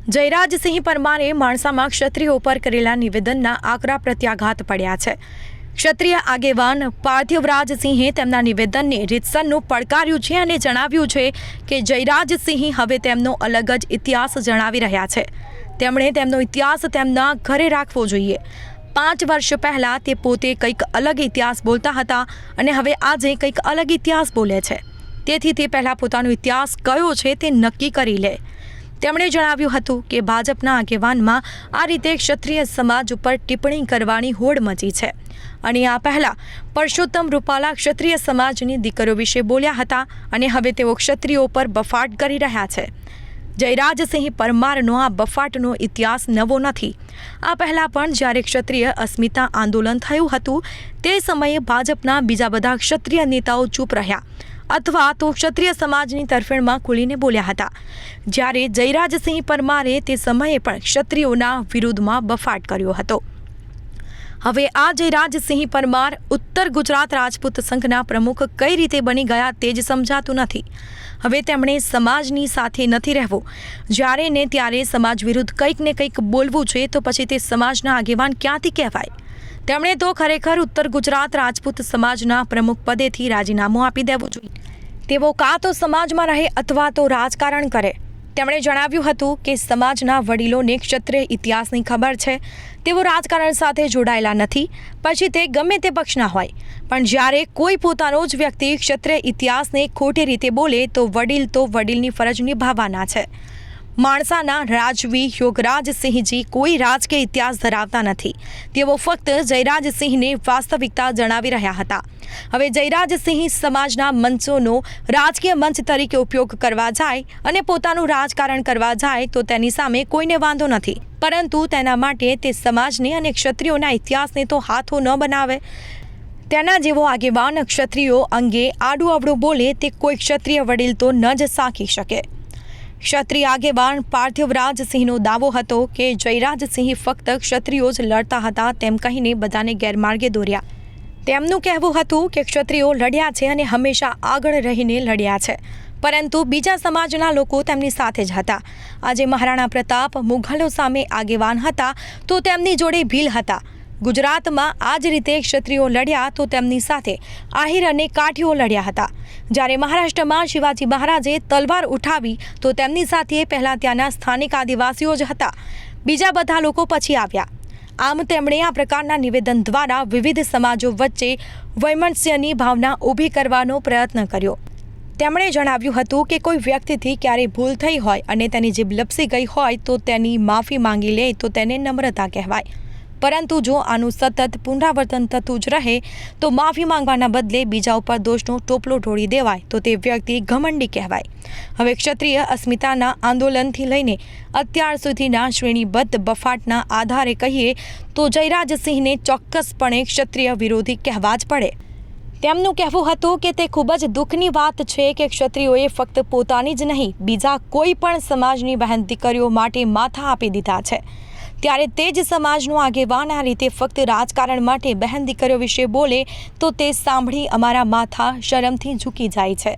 જયરાજસિંહ પરમારે માણસામાં ક્ષત્રિયો પર કરેલા નિવેદનના આકરા પ્રત્યાઘાત પડ્યા છે. ક્ષત્રિય આગેવાન પાર્થિવરાજસિંહે તેમના નિવેદનને રીતસરનું પડકાર્યું છે અને જણાવ્યું છે કે જયરાજસિંહ હવે તેમનો અલગ જ ઇતિહાસ જણાવી રહ્યા છે. તેમણે તેમનો ઇતિહાસ તેમના ઘરે રાખવો જોઈએ. 5 વર્ષ પહેલાં તે પોતે કંઈક અલગ ઇતિહાસ બોલતા હતા અને હવે આજે કંઈક અલગ ઇતિહાસ બોલે છે. તેથી તે પહેલાં પોતાનો ઇતિહાસ કયો છે તે નક્કી કરી લે. તેમણે જણાવ્યું હતું કે ભાજપના આગેવાનમાં આ રીતે ક્ષત્રિય સમાજ ઉપર ટિપ્પણી કરવાની હોડ મચી છે અને આ પહેલાં પરસોત્તમ રૂપાલા ક્ષત્રિય સમાજની દીકરીઓ વિશે બોલ્યા હતા અને હવે તેઓ ક્ષત્રિયો પર બફાટ કરી રહ્યા છે. જયરાજસિંહ પરમારનો આ બફાટનો ઇતિહાસ નવો નથી. આ પહેલાં પણ જ્યારે ક્ષત્રિય અસ્મિતા આંદોલન થયું હતું તે સમયે ભાજપના બીજા બધા ક્ષત્રિય નેતાઓ ચૂપ રહ્યા અથવા તો ક્ષત્રિય સમાજની તરફેણમાં ખુલીને બોલ્યા હતા. જ્યારે જયરાજસિંહ પરમારે તે સમયે પણ ક્ષત્રિયોના વિરુદ્ધમાં બફાટ કર્યો હતો. હવે આ જયરાજસિંહ પરમાર ઉત્તર ગુજરાત રાજપૂત સંઘના પ્રમુખ કઈ રીતે બની ગયા તે જ સમજાતું નથી. હવે તેમણે સમાજની સાથે નથી રહેવું. જ્યારે ને ત્યારે સમાજ વિરુદ્ધ કંઈક ને કંઈક બોલવું છે તો પછી તે સમાજના આગેવાન ક્યાંથી કહેવાય? તેમણે તો ખરેખર ઉત્તર ગુજરાત રાજપૂત સમાજના પ્રમુખ પદેથી રાજીનામું આપી દેવું જોઈએ. તેઓ કાં તો સમાજમાં રહે અથવા તો રાજકારણ કરે. તેમણે જણાવ્યું હતું કે સમાજના વડીલોને ક્ષત્રિય ઇતિહાસની ખબર છે. તેઓ રાજકારણ સાથે જોડાયેલા નથી, પછી તે ગમે તે પક્ષના હોય. પણ જ્યારે કોઈ પોતાનો જ વ્યક્તિ ક્ષત્રિય ઇતિહાસને ખોટી રીતે બોલે તો વડીલની ફરજ નિભાવવાના છે. માણસાના રાજવી યોગરાજસિંહજી કોઈ રાજકીય ઇતિહાસ ધરાવતા નથી. તેઓ ફક્ત જયરાજસિંહને વાસ્તવિકતા જણાવી રહ્યા હતા. હવે જયરાજસિંહ સમાજના મંચોનો રાજકીય મંચ તરીકે ઉપયોગ કરવા જાય અને પોતાનું રાજકારણ કરવા જાય તો તેની સામે કોઈને વાંધો નથી. પરંતુ તેના માટે તે સમાજને અને ક્ષત્રિયોના ઇતિહાસને તો હાથો ન બનાવે. તેના જેવો આગેવાન ક્ષત્રિયો અંગે આડું અવળું બોલે તે કોઈ ક્ષત્રિય વડીલ તો ન જ સાંકી શકે. ક્ષત્રિય આગેવાન પાર્થિવરાજસિંહનો દાવો હતો કે જયરાજસિંહ ફક્ત ક્ષત્રિયો જ લડતા હતા તેમ કહીને બધાને ગેરમાર્ગે દોર્યા. તેમનું કહેવું હતું કે ક્ષત્રિયો લડ્યા છે અને હંમેશા આગળ રહીને લડ્યા છે, પરંતુ બીજા સમાજના લોકો તેમની સાથે જ હતા. આજે મહારાણા પ્રતાપ મુઘલો સામે આગેવાન હતા તો તેમની જોડે ભીલ હતા. ગુજરાતમાં આ જ રીતે ક્ષત્રિયો લડ્યા તો તેમની સાથે આહિર અને કાઠીઓ લડ્યા હતા. જ્યારે મહારાષ્ટ્રમાં શિવાજી મહારાજે તલવાર ઉઠાવી તો તેમની સાથે પહેલાં ત્યાંના સ્થાનિક આદિવાસીઓ જ હતા. બીજા બધા લોકો પછી આવ્યા. આમ તેમણે આ પ્રકારના નિવેદન દ્વારા વિવિધ સમાજો વચ્ચે વૈમનસ્યની ભાવના ઊભી કરવાનો પ્રયત્ન કર્યો. તેમણે જણાવ્યું હતું કે કોઈ વ્યક્તિથી ક્યારેય ભૂલ થઈ હોય અને તેની જીભ લપસી ગઈ હોય તો તેની માફી માંગી લે તો તેને નમ્રતા કહેવાય. પરંતુ જો આનું સતત પુનરાવર્તન થતું જ રહે તો માફી માંગવાના બદલે બીજા ઉપર દોષનો ટોપલો ઢોળી દેવાય તો તે વ્યક્તિ ઘમંડી કહેવાય. હવે ક્ષત્રિય અસ્મિતાના આંદોલનથી લઈને અત્યાર સુધીના શ્રેણીબદ્ધ બફાટના આધારે કહીએ તો જયરાજસિંહને ચોક્કસપણે ક્ષત્રિય વિરોધી કહેવા જ પડે. તેમનું કહેવું હતું કે તે ખૂબ જ દુઃખની વાત છે કે ક્ષત્રિયોએ ફક્ત પોતાની જ નહીં બીજા કોઈ પણ સમાજની બહેન દીકરીઓ માટે માથા આપી દીધા છે. ત્યારે તે જ સમાજનો આગેવાન આ રીતે ફક્ત રાજકારણ માટે બહેન દીકરીઓ વિશે બોલે તો તે સાંભળી અમારા માથા શરમથી ઝૂકી જાય છે.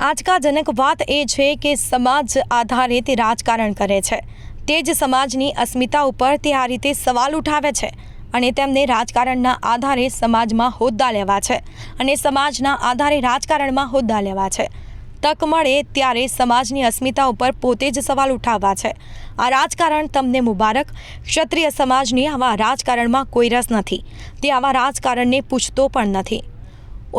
આંચકાજનક વાત એ છે કે સમાજ આધારે તે રાજકારણ કરે છે. તે જ સમાજની અસ્મિતા ઉપર તે આ રીતે સવાલ ઉઠાવે છે અને તેમને રાજકારણના આધારે સમાજમાં હોદ્દા લેવા છે અને સમાજના આધારે રાજકારણમાં હોદ્દા લેવા છે. તક મળે ત્યારે સમાજની અસ્મિતા ઉપર પોતે જ સવાલ ઉઠાવવા છે. આ રાજકારણ તમને મુબારક. ક્ષત્રિય સમાજને આવા રાજકારણમાં કોઈ રસ નથી. તે આવા રાજકારણને પૂછતો પણ નથી.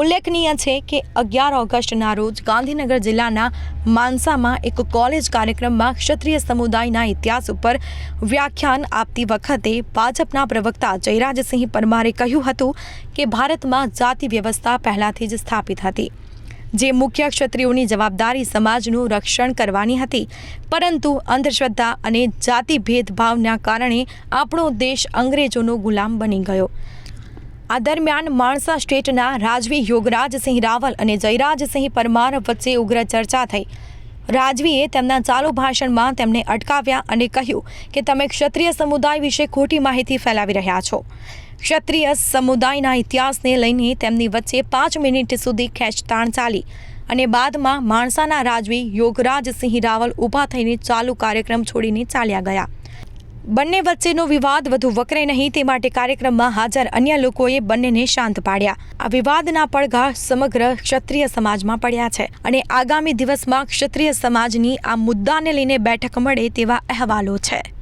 ઉલ્લેખનીય છે કે 11 ઓગસ્ટના રોજ ગાંધીનગર જિલ્લાના માનસામાં એક કોલેજ કાર્યક્રમમાં ક્ષત્રિય સમુદાયના ઇતિહાસ ઉપર વ્યાખ્યાન આપતી વખતે ભાજપના પ્રવક્તા જયરાજસિંહ પરમારે કહ્યું હતું કે ભારતમાં જાતિ વ્યવસ્થા પહેલાંથી જ સ્થાપિત હતી. જે મુખ્ય ક્ષત્રિયોની જવાબદારી સમાજનું રક્ષણ કરવાની હતી, પરંતુ અંધશ્રદ્ધા અને જાતિ ભેદભાવના કારણે આપણો દેશ અંગ્રેજોનો ગુલામ બની ગયો. આ દરમિયાન માણસા સ્ટેટના રાજવી યોગરાજસિંહ રાવલ અને જયરાજસિંહ પરમાર વચ્ચે ઉગ્ર ચર્ચા થઈ. રાજવીએ તેમના ચાલુ ભાષણમાં તેમને અટકાવ્યા અને કહ્યું કે તમે ક્ષત્રિય સમુદાય વિશે ખોટી માહિતી ફેલાવી રહ્યા છો. ક્ષત્રિય સમુદાયના ઇતિહાસને લઈને તેમની વચ્ચે 5 મિનિટ સુધી ખેંચતાણ ચાલી અને બાદમાં માણસાના રાજવી યોગરાજસિંહ રાવલ ઊભા થઈને ચાલુ કાર્યક્રમ છોડીને ચાલ્યા ગયા. બંને વચ્ચેનો વિવાદ વધુ વકરે નહીં તે માટે કાર્યક્રમમાં હાજર અન્ય લોકોએ બંનેને શાંત પાડ્યા. આ વિવાદના પડઘા સમગ્ર ક્ષત્રિય સમાજમાં પડ્યા છે અને આગામી દિવસમાં ક્ષત્રિય સમાજની આ મુદ્દાને લઈને બેઠક મળે તેવા અહેવાલો છે.